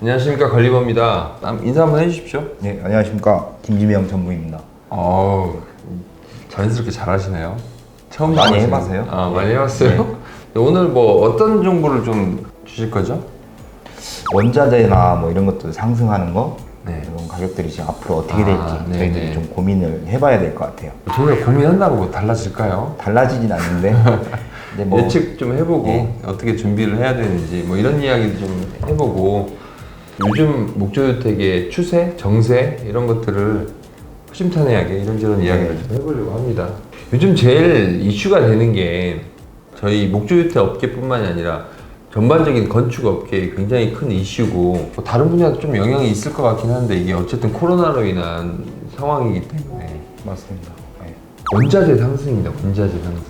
안녕하십니까, 관리버입니다. 인사 한번 해주십시오. 네, 안녕하십니까. 김지명 전무입니다. 자연스럽게 잘하시네요. 처음 많이 나오시는- 해봤어요? 많이 해봤어요? 네, 오늘 뭐 어떤 정보를 좀 주실 거죠? 원자재나 뭐 이런 것들 상승하는 거, 네. 이런 가격들이 지금 앞으로 어떻게 될지 네네. 저희들이 좀 고민을 해봐야 될 것 같아요. 저희가 고민한다고 뭐 달라질까요? 달라지진 않는데 이제 뭐 예측 좀 해보고 네. 어떻게 준비를 해야 되는지 뭐 이런 이야기도 좀 해보고 요즘 목조주택의 추세, 정세 이런 것들을 허심탄회하게 이런저런 이야기를 좀 해보려고 합니다. 요즘 제일 이슈가 되는 게 저희 목조주택 업계뿐만이 아니라 전반적인 건축 업계에 굉장히 큰 이슈고 뭐 다른 분야도 좀 영향이 있을 것 같긴 한데 이게 어쨌든 코로나로 인한 상황이기 때문에 맞습니다. 네. 원자재 상승입니다. 원자재 상승.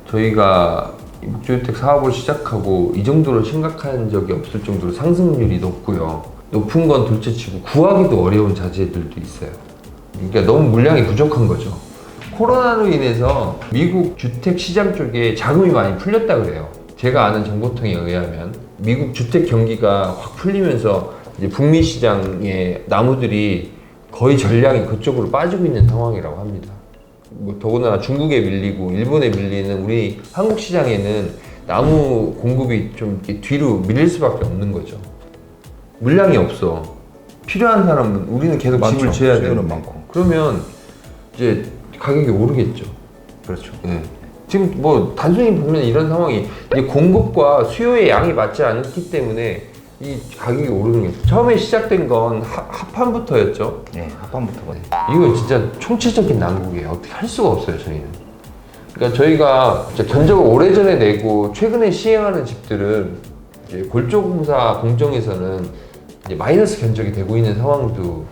저희가 이 목조주택 사업을 시작하고 이 정도로 심각한 적이 없을 정도로 상승률이 높고요. 높은 건 둘째치고 구하기도 어려운 자재들도 있어요. 그러니까 너무 물량이 부족한 거죠. 코로나로 인해서 미국 주택 시장 쪽에 자금이 많이 풀렸다 그래요. 제가 아는 정보통에 의하면 미국 주택 경기가 확 풀리면서 이제 북미 시장의 나무들이 거의 전량이 그쪽으로 빠지고 있는 상황이라고 합니다. 뭐 더구나 중국에 밀리고 일본에 밀리는 우리 한국 시장에는 나무 공급이 좀 이렇게 뒤로 밀릴 수밖에 없는 거죠. 물량이 없어. 필요한 사람은 우리는 계속 집을 많죠. 지어야 수요는 되는데 많고. 그러면 이제 가격이 오르겠죠. 그렇죠. 네. 지금 뭐 단순히 보면 이런 상황이 이제 공급과 수요의 양이 맞지 않기 때문에 이 가격이 오르는 게 처음에 시작된 건 합판부터였죠. 네, 합판부터거든요. 이거 진짜 총체적인 난국이에요. 어떻게 할 수가 없어요, 저희는. 그러니까 저희가 진짜 견적을 오래전에 내고 최근에 시행하는 집들은 이제 골조공사 공정에서는 이제 마이너스 견적이 되고 있는 상황도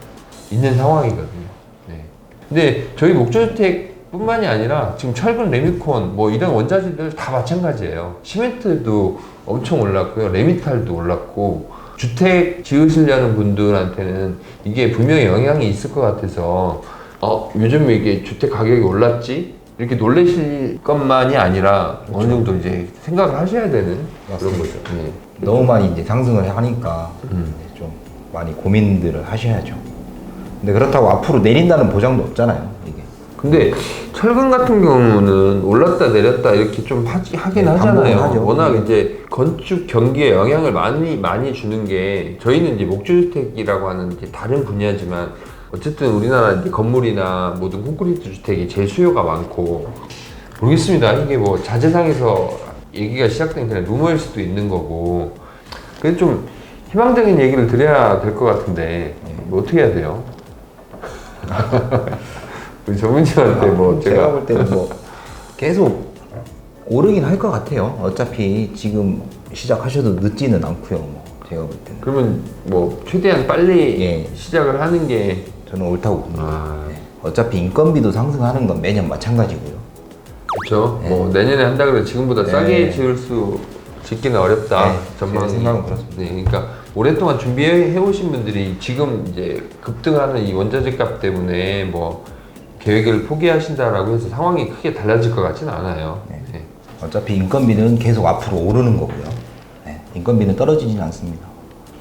있는 상황이거든요. 네. 근데 저희 목조주택뿐만이 아니라 지금 철근, 레미콘 뭐 이런 원자재들 다 마찬가지예요. 시멘트도 엄청 올랐고요. 레미탈도 올랐고 주택 지으시려는 분들한테는 이게 분명히 영향이 있을 것 같아서 요즘 이게 주택 가격이 올랐지? 이렇게 놀라실 것만이 아니라 그렇죠. 어느 정도 이제 생각을 하셔야 되는 그런 맞습니다. 거죠. 네. 너무 많이 이제 상승을 하니까 이제 좀 많이 고민들을 하셔야죠. 근데 그렇다고 앞으로 내린다는 보장도 없잖아요, 이게. 근데 철근 같은 경우는 올랐다 내렸다 이렇게 좀 하긴 네, 하잖아요. 반복은 하죠. 워낙 이제 건축 경기에 영향을 많이 주는 게 저희는 이제 목조주택이라고 하는 이제 다른 분야지만 어쨌든 우리나라 이제 건물이나 모든 콘크리트 주택이 제일 수요가 많고 모르겠습니다. 이게 뭐 자재상에서 얘기가 시작된 그냥 루머일 수도 있는 거고 그래서 좀 희망적인 얘기를 드려야 될 것 같은데 뭐 어떻게 해야 돼요? 우리 전문님한테 뭐 제가 볼 때는 뭐 계속 오르긴 할 것 같아요. 어차피 지금 시작하셔도 늦지는 않고요. 뭐 제가 볼 때는 그러면 뭐 최대한 빨리 예. 시작을 하는 게 저는 옳다고 봅니다. 아. 네. 어차피 인건비도 상승하는 건 매년 마찬가지고요. 그렇죠. 네. 뭐 내년에 한다 그래 지금보다 네. 싸게 짓기는 어렵다. 네, 전망이. 제 생각은 그렇습니다. 네, 그러니까 오랫동안 준비해 오신 분들이 지금 이제 급등하는 이 원자재 값 때문에 뭐 계획을 포기하신다라고 해서 상황이 크게 달라질 것 같지는 않아요. 네. 네. 어차피 인건비는 계속 앞으로 오르는 거고요. 네. 인건비는 떨어지진 않습니다.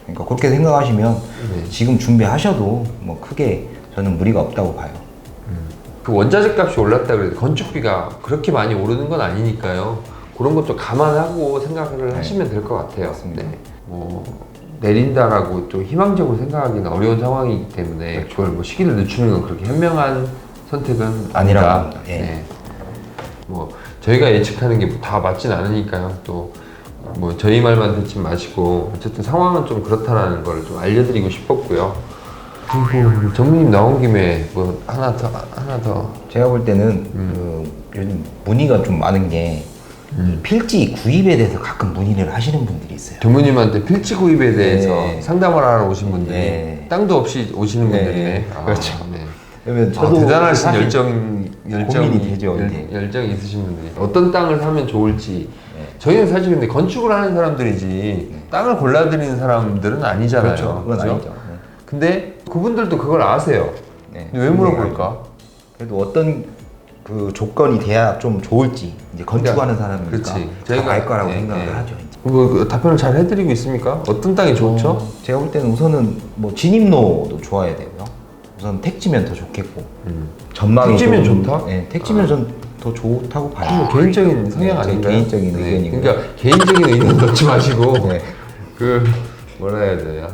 그러니까 그렇게 생각하시면 네. 지금 준비하셔도 뭐 크게 저는 무리가 없다고 봐요. 그 원자재 값이 올랐다 그래도 건축비가 그렇게 많이 오르는 건 아니니까요. 그런 것도 감안하고 생각을 하시면 될 것 같아요. 맞습니다. 네. 뭐 내린다라고 좀 희망적으로 생각하기는 어려운 상황이기 때문에 그걸 뭐 시기를 늦추는 건 그렇게 현명한 선택은 아니라고 아니다. 봅니다. 예. 네. 뭐 저희가 예측하는 게 다 맞진 않으니까요. 또 뭐 저희 말만 듣지 마시고 어쨌든 상황은 좀 그렇다라는 걸 좀 알려드리고 싶었고요. 그리고 전무님 나온 김에 뭐 하나 더 제가 볼 때는 그 요즘 문의가 좀 많은 게 필지 구입에 대해서 가끔 문의를 하시는 분들이 있어요. 전무님한테 필지 구입에 대해서 네. 상담을 하러 오신 분들이 네. 땅도 없이 오시는 네. 분들이네. 그렇죠. 네. 그러면 대단하신 사실 열정이 되죠, 이게. 열정이 있으신 분들이 어떤 땅을 사면 좋을지 네. 저희는 사실 근데 건축을 하는 사람들이지 땅을 골라드리는 사람들은 아니잖아요. 그렇죠. 그건 그죠? 아니죠. 네. 근데 그분들도 그걸 아세요. 네. 근데 왜 물어볼까? 그래도 어떤 그 조건이 돼야 좀 좋을지 이제 건축하는 사람이니까 그렇지. 다 알 거라고 네, 생각을 네. 하죠. 이제. 뭐 답변을 잘 해드리고 있습니까? 어떤 땅이 좋죠? 제가 볼 때는 우선은 뭐 진입로도 좋아야 되고요. 우선 택지면 더 좋겠고 전망이 택지면 좀- 좋다? 네, 택지면 전 더 좋다고 봐요. 뭐 개인적인 성향 네, 제 아닌가요? 개인적인 의견이고요. 그러니까 개인적인 의견 넣지 마시고 네. 그 뭐라 해야 되냐?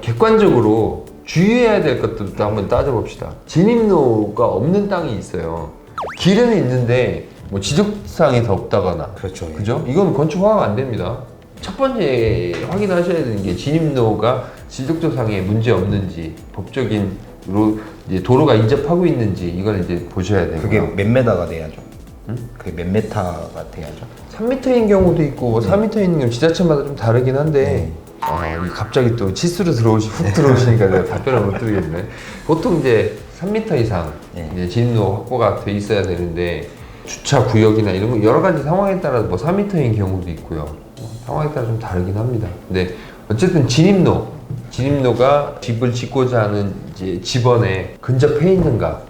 객관적으로 주의해야 될 것들도 한번 따져봅시다. 진입로가 없는 땅이 있어요. 길은 있는데 뭐 지적사항에서 없다거나 그렇죠. 예. 그죠? 이건 건축 허가가 안 됩니다. 첫 번째 확인하셔야 되는 게 진입로가 지적도상에 문제 없는지 법적인로 이제 도로가 인접하고 있는지 이걸 이제 보셔야 되고요. 그게 몇 메다가 돼야죠. 그게 몇 메타가 돼야죠. 3m인 경우도 있고 뭐 4m인 경우 지자체마다 좀 다르긴 한데 이 갑자기 또 치수로 훅 들어오시니까 내가 답변을 못 드리겠네. 보통 이제 3m 이상 네. 이제 진입로 확보가 돼 있어야 되는데 주차 구역이나 이런 거 여러 가지 상황에 따라 뭐 4m인 경우도 있고요. 상황에 따라 좀 다르긴 합니다. 근데 어쨌든 진입로가 집을 짓고자 하는 이제 집원에 근접해 있는가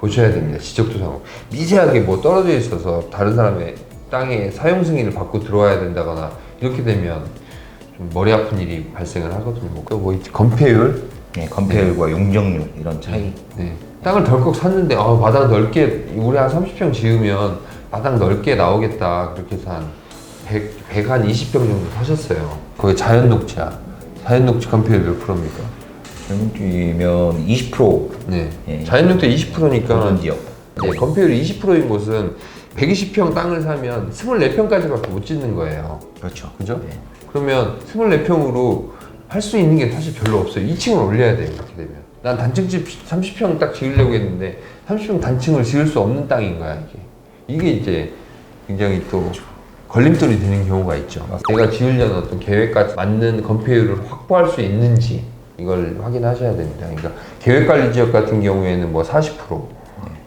보셔야 됩니다. 지적도상 미세하게 뭐 떨어져 있어서 다른 사람의 땅에 사용 승인을 받고 들어와야 된다거나 이렇게 되면 좀 머리 아픈 일이 발생을 하거든요. 뭐 있지? 건폐율, 네, 건폐율과 용적률 이런 차이. 네. 땅을 덜컥 샀는데 마당 넓게 우리 한 30평 지으면 마당 넓게 나오겠다 그렇게 해서 한 120평 정도 사셨어요. 거기 자연 녹지야. 자연 녹지 건폐율 몇 프로입니까? 젊은이면 20%. 네. 예. 자연 녹지 20%니까 보존 지역. 네, 건폐율이 20%인 곳은 120평 땅을 사면 24평까지밖에 못 짓는 거예요. 그렇죠. 그죠? 네. 그러면 24평으로 할 수 있는 게 사실 별로 없어요. 2층을 올려야 돼요. 그렇게 되면. 난 단층집 30평 딱 지으려고 했는데 30평 단층을 지을 수 없는 땅인 거야, 이게. 이게 이제 굉장히 또 걸림돌이 되는 경우가 있죠. 내가 지으려는 어떤 계획과 맞는 건폐율을 확보할 수 있는지 이걸 확인하셔야 됩니다. 그러니까 계획관리지역 같은 경우에는 뭐 40%,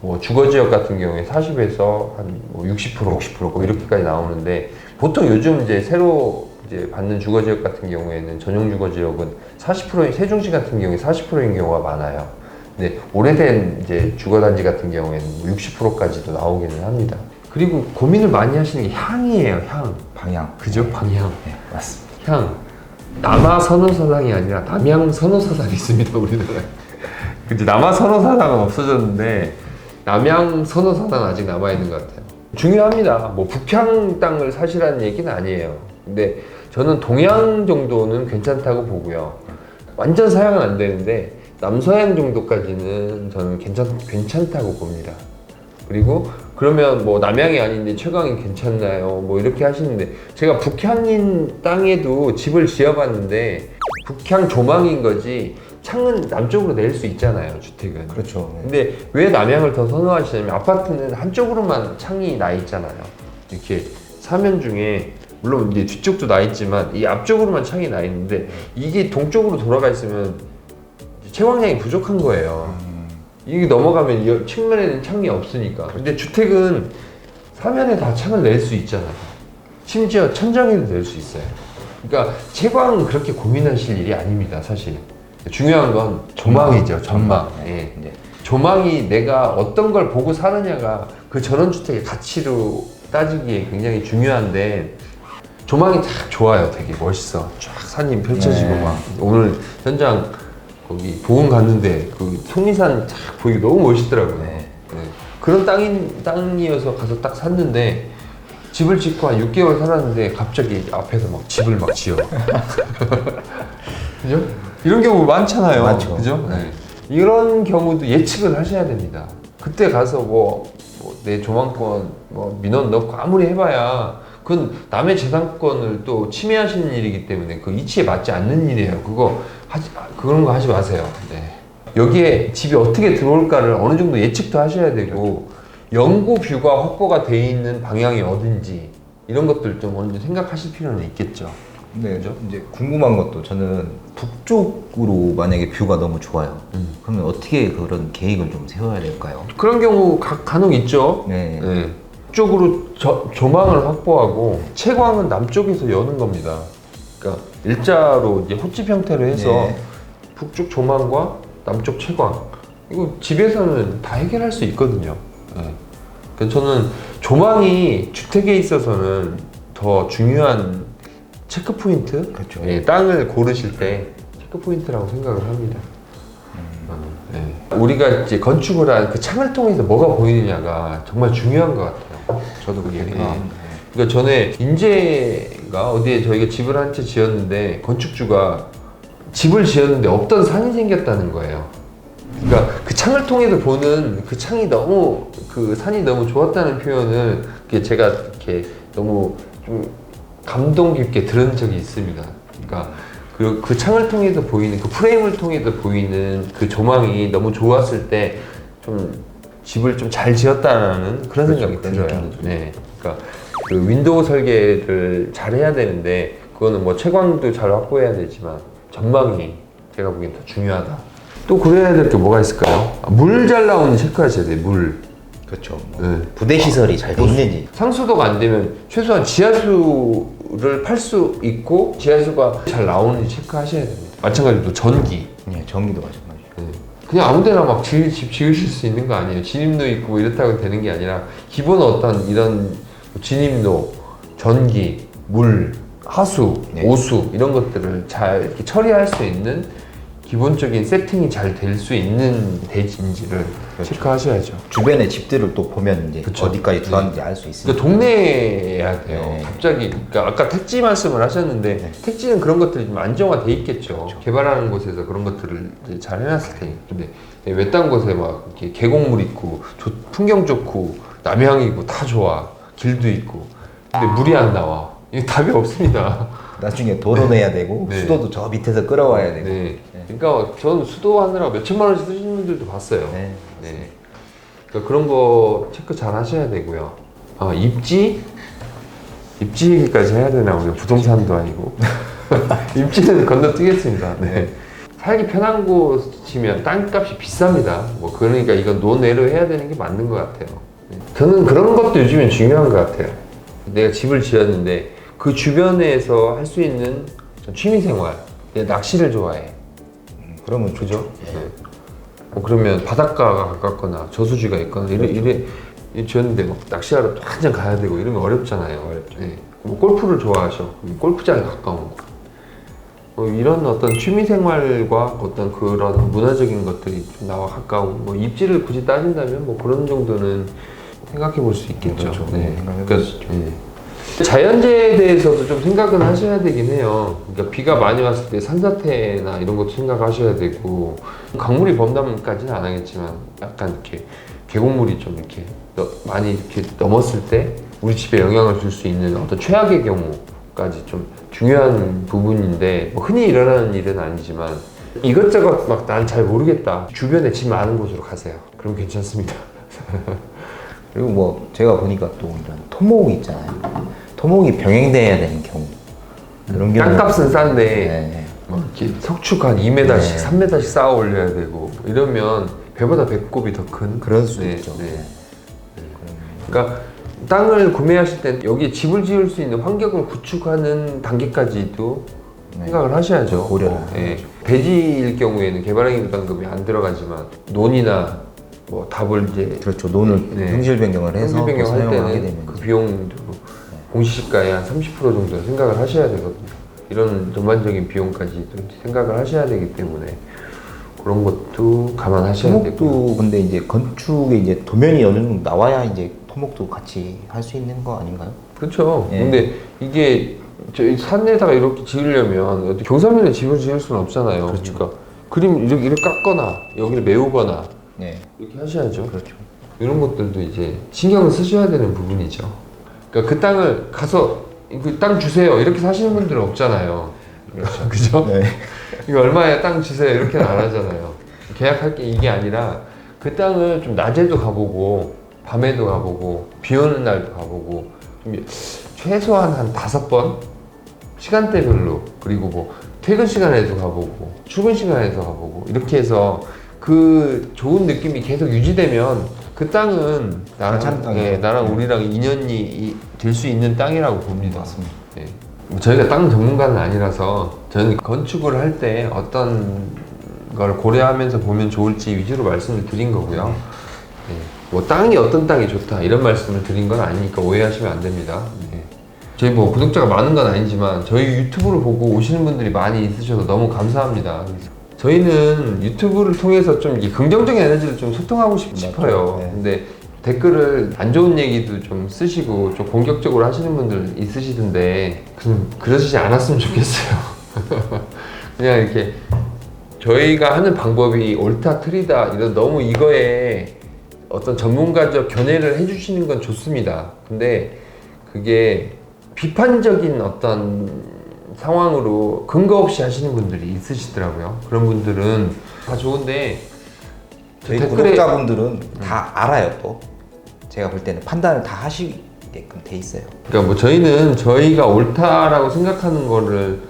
뭐 주거지역 같은 경우에 40에서 한뭐 60%, 뭐 이렇게까지 나오는데 보통 요즘 이제 새로 이제 받는 주거지역 같은 경우에는 전용 주거지역은 40% 세종시 같은 경우에 40%인 경우가 많아요. 근데 오래된 이제 주거단지 같은 경우에는 60%까지도 나오기는 합니다. 그리고 고민을 많이 하시는 게 향이에요, 향. 방향. 그죠? 방향. 네, 맞습니다. 향. 남아 선호사당이 아니라 남양 선호사당이 있습니다, 우리나라에. 그치, 남아 선호사당은 없어졌는데 남양 선호사당은 아직 남아있는 것 같아요. 중요합니다. 뭐 북향 땅을 사시라는 얘기는 아니에요. 근데 저는 동양 정도는 괜찮다고 보고요. 완전 사양은 안 되는데 남서양 정도까지는 저는 괜찮다고 봅니다. 그리고 그러면 뭐 남양이 아닌데 최강이 괜찮나요? 뭐 이렇게 하시는데 제가 북향인 땅에도 집을 지어봤는데 북향 조망인 거지 창은 남쪽으로 낼 수 있잖아요, 주택은. 그렇죠. 네. 근데 왜 남향을 더 선호하시냐면 아파트는 한쪽으로만 창이 나 있잖아요. 이렇게 사면 중에 물론 이제 뒤쪽도 나 있지만 이 앞쪽으로만 창이 나 있는데 이게 동쪽으로 돌아가 있으면 채광량이 부족한 거예요. 이게 넘어가면 이 측면에는 창이 없으니까. 근데 주택은 사면에 다 창을 낼 수 있잖아요. 심지어 천장에도 낼 수 있어요. 그러니까 채광은 그렇게 고민하실 일이 아닙니다, 사실. 중요한 건 조망이죠, 전망. 예. 네. 조망이 내가 어떤 걸 보고 사느냐가 그 전원주택의 가치로 따지기에 굉장히 중요한데 조망이 딱 좋아요, 되게 멋있어. 쫙 산이 펼쳐지고 네. 막 오늘 현장 거기 보험 갔는데 그 속리산 쫙 보이기 너무 멋있더라고요. 네. 네. 그런 땅이어서 가서 딱 샀는데 집을 짓고 한 6개월 살았는데 갑자기 앞에서 막 집을 막 지어. 그죠? 이런 경우 많잖아요. 많죠. 그죠? 네. 이런 경우도 예측을 하셔야 됩니다. 그때 가서 뭐 내 조망권 뭐 민원 넣고 아무리 해봐야 그건 남의 재산권을 또 침해하시는 일이기 때문에 그 이치에 맞지 않는 일이에요. 그런 거 하지 마세요. 네. 여기에 집이 어떻게 들어올까를 어느 정도 예측도 하셔야 되고 영구 뷰가 확보가 돼 있는 방향이 어딘지 이런 것들 좀 먼저 생각하실 필요는 있겠죠. 네, 이제 궁금한 것도 저는 북쪽으로 만약에 뷰가 너무 좋아요. 그러면 어떻게 그런 계획을 좀 세워야 될까요? 그런 경우 간혹 있죠. 네. 네. 북쪽으로 조망을 확보하고 채광은 남쪽에서 여는 겁니다. 그러니까 일자로 이제 호집 형태로 해서 네. 북쪽 조망과 남쪽 채광 이거 집에서는 다 해결할 수 있거든요. 네. 그러니까 저는 조망이 주택에 있어서는 더 중요한 체크 포인트? 그렇죠. 예, 땅을 고르실 때 체크 포인트라고 생각을 합니다. 예. 우리가 이제 건축을 한 그 창을 통해서 뭐가 보이느냐가 정말 중요한 것 같아요. 저도 그렇게 예. 생각합니다. 그러니까 전에 인제가 어디에 저희가 집을 한 채 지었는데 건축주가 집을 지었는데 없던 산이 생겼다는 거예요. 그러니까 그 창을 통해서 보는 그 창이 너무 그 산이 너무 좋았다는 표현을 제가 이렇게 너무 좀 감동 깊게 들은 적이 있습니다. 그러니까 그 창을 통해서 보이는 그 프레임을 통해서 보이는 그 조망이 너무 좋았을 때 좀 집을 좀 잘 지었다는 그런 그렇죠. 생각이 그런 들어요. 느낌이 네. 그러니까 그 윈도우 설계를 잘 해야 되는데 그거는 뭐 채광도 잘 확보해야 되지만 전망이 제가 보기엔 더 중요하다. 또 그래야 될 게 뭐가 있을까요? 물 잘 나오는 체크하셔야 돼요. 물. 그렇죠. 네. 부대 시설이 잘 돼 있는지. 상수도가 안 되면 최소한 지하수를 팔 수 있고 지하수가 잘 나오는지 체크하셔야 됩니다. 마찬가지로 전기. 네, 전기도 마찬가지죠. 네. 그냥 아무데나 막 집 지으실 수 있는 거 아니에요. 진입로 있고 이렇다고 되는 게 아니라 기본 어떤 이런 진입로, 전기, 물, 하수, 네. 오수 이런 것들을 잘 이렇게 처리할 수 있는 기본적인 세팅이 잘 될 수 있는 대지인지를 그렇죠. 체크하셔야죠. 주변의 집들을 또 보면 이제 그쵸. 어디까지 들어왔는지 알 수 있으니까. 그러니까 동네에 해야 돼요. 네. 갑자기 그러니까 아까 택지 말씀을 하셨는데 네. 택지는 그런 것들이 좀 안정화돼 있겠죠. 개발하는 곳에서 그런 것들을 이제 잘 해놨을 테니까. 근데 외딴 곳에 막 이렇게 계곡물 있고 풍경 좋고 남향이고 다 좋아. 길도 있고. 근데 물이 안 나와. 이게 답이 없습니다. 나중에 도로 내야 되고 네. 수도도 저 밑에서 끌어와야 되고. 네. 그러니까 저는 수도하느라 몇 천만 원씩 쓰시는 분들도 봤어요. 네. 네. 그러니까 그런 거 체크 잘 하셔야 되고요. 입지 얘기까지 해야 되나 우리가 부동산도 아니고 입지는 건너뛰겠습니다. 네. 살기 편한 곳이면 땅값이 비쌉니다. 뭐 그러니까 이건 논외로 해야 되는 게 맞는 것 같아요. 네. 저는 그런 것도 요즘엔 중요한 것 같아요. 내가 집을 지었는데 그 주변에서 할 수 있는 취미생활. 내가 낚시를 좋아해. 그러면 좋죠. 네. 뭐 그러면 바닷가가 가깝거나 저수지가 있거나 이래 지었는데 막 낚시하러 또 한참 가야 되고 이러면 어렵잖아요. 어렵죠. 네. 뭐 골프를 좋아하셔. 그럼 골프장에 가까운 거. 뭐 이런 어떤 취미생활과 어떤 그런 문화적인 것들이 좀 나와 가까운 뭐 입지를 굳이 따진다면 뭐 그런 정도는 생각해 볼 수 있겠죠. 그렇죠. 네. 생각해 그러니까, 볼 수 있죠. 네. 자연재해에 대해서도 좀 생각은 하셔야 되긴 해요. 그러니까 비가 많이 왔을 때 산사태나 이런 것도 생각하셔야 되고 강물이 범람까지는 안 하겠지만 약간 이렇게 계곡물이 좀 이렇게 많이 이렇게 넘었을 때 우리 집에 영향을 줄 수 있는 어떤 최악의 경우까지 좀 중요한 부분인데 뭐 흔히 일어나는 일은 아니지만 이것저것 막 난 잘 모르겠다. 주변에 집 많은 곳으로 가세요. 그럼 괜찮습니다. 그리고 뭐 제가 보니까 또 이런 토목 있잖아요. 토목이 병행돼야 되는 경우. 그런 경우. 땅값은 싼데 네. 막 이렇게 석축 한 2m씩, 네. 3m씩 쌓아 올려야 되고 이러면 배보다 배꼽이 더 큰 그럴 수도 있죠. 그러니까 땅을 구매하실 때 여기 집을 지을 수 있는 환경을 구축하는 단계까지도 네. 생각을 하셔야죠. 고려를 배지일 경우에는 개발행위 부담금이 안 들어가지만 논이나 뭐 답을 이제 그렇죠. 논을 형질 변경을 해서 형질 변경할 사용하게 때는 되면 그 이제. 비용도 공시지가의 한 30% 정도 생각을 하셔야 되거든요. 이런 전반적인 비용까지 생각을 하셔야 되기 때문에 그런 것도 감안하셔야 되고. 토목도 근데 이제 건축에 이제 도면이 어느 정도 나와야 이제 토목도 같이 할 수 있는 거 아닌가요? 그렇죠. 예. 근데 이게 저희 산에다가 이렇게 지으려면 어디 경사면에 집을 지을 수는 없잖아요. 그렇죠. 그러니까 그림 이렇게 깎거나 여기를 메우거나 네. 이렇게 하셔야죠. 그렇죠. 이런 것들도 이제 신경을 쓰셔야 되는 부분이죠. 그러니까 그 땅을 가서 그 땅 주세요 이렇게 사시는 분들은 없잖아요. 그렇죠. 그죠? 네. 이거 얼마에 땅 주세요 이렇게는 안 하잖아요. 계약할 게 이게 아니라 그 땅을 좀 낮에도 가보고 밤에도 가보고 비 오는 날도 가보고 좀 최소한 한 5번 시간대별로 그리고 뭐 퇴근 시간에도 가보고 출근 시간에도 가보고 이렇게 해서 그 좋은 느낌이 계속 유지되면 그 땅은 괜찮은 땅이죠. 나랑 우리랑 인연이 될 수 있는 땅이라고 봅니다. 맞습니다. 예. 저희가 땅 전문가는 아니라서 저는 건축을 할 때 어떤 걸 고려하면서 보면 좋을지 위주로 말씀을 드린 거고요. 예. 뭐 땅이 어떤 땅이 좋다 이런 말씀을 드린 건 아니니까 오해하시면 안 됩니다. 예. 저희 뭐 구독자가 많은 건 아니지만 저희 유튜브를 보고 오시는 분들이 많이 있으셔서 너무 감사합니다. 저희는 유튜브를 통해서 좀 이렇게 긍정적인 에너지를 좀 소통하고 싶어요. 네. 근데 댓글을 안 좋은 얘기도 좀 쓰시고 좀 공격적으로 하시는 분들 있으시던데 그러시지 않았으면 좋겠어요. 그냥 이렇게 저희가 하는 방법이 옳다 틀리다 이런 너무 이거에 어떤 전문가적 견해를 해주시는 건 좋습니다. 근데 그게 비판적인 어떤 상황으로 근거 없이 하시는 분들이 있으시더라고요. 그런 분들은 다 좋은데 저희 댓글에- 구독자분들은 다 알아요. 또 제가 볼 때는 판단을 다 하시게끔 돼 있어요. 그러니까 뭐 저희는 저희가 옳다라고 생각하는 거를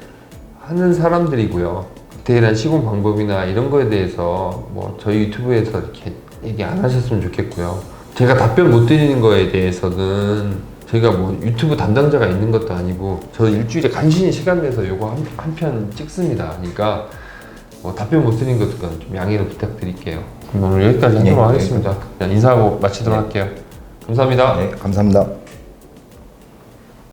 하는 사람들이고요. 디테일한 시공 방법이나 이런 거에 대해서 뭐 저희 유튜브에서 이렇게 얘기 안 하셨으면 좋겠고요. 제가 답변 못 드리는 거에 대해서는 저희가 뭐 유튜브 담당자가 있는 것도 아니고 저 일주일에 간신히 시간 내서 요거 한 편 찍습니다. 그러니까 뭐 답변 못 드리는 것도 좀 양해를 부탁드릴게요. 그럼 오늘 여기까지 하도록 네, 하겠습니다. 그냥 인사하고 마치도록 할게요. 감사합니다. 네, 감사합니다.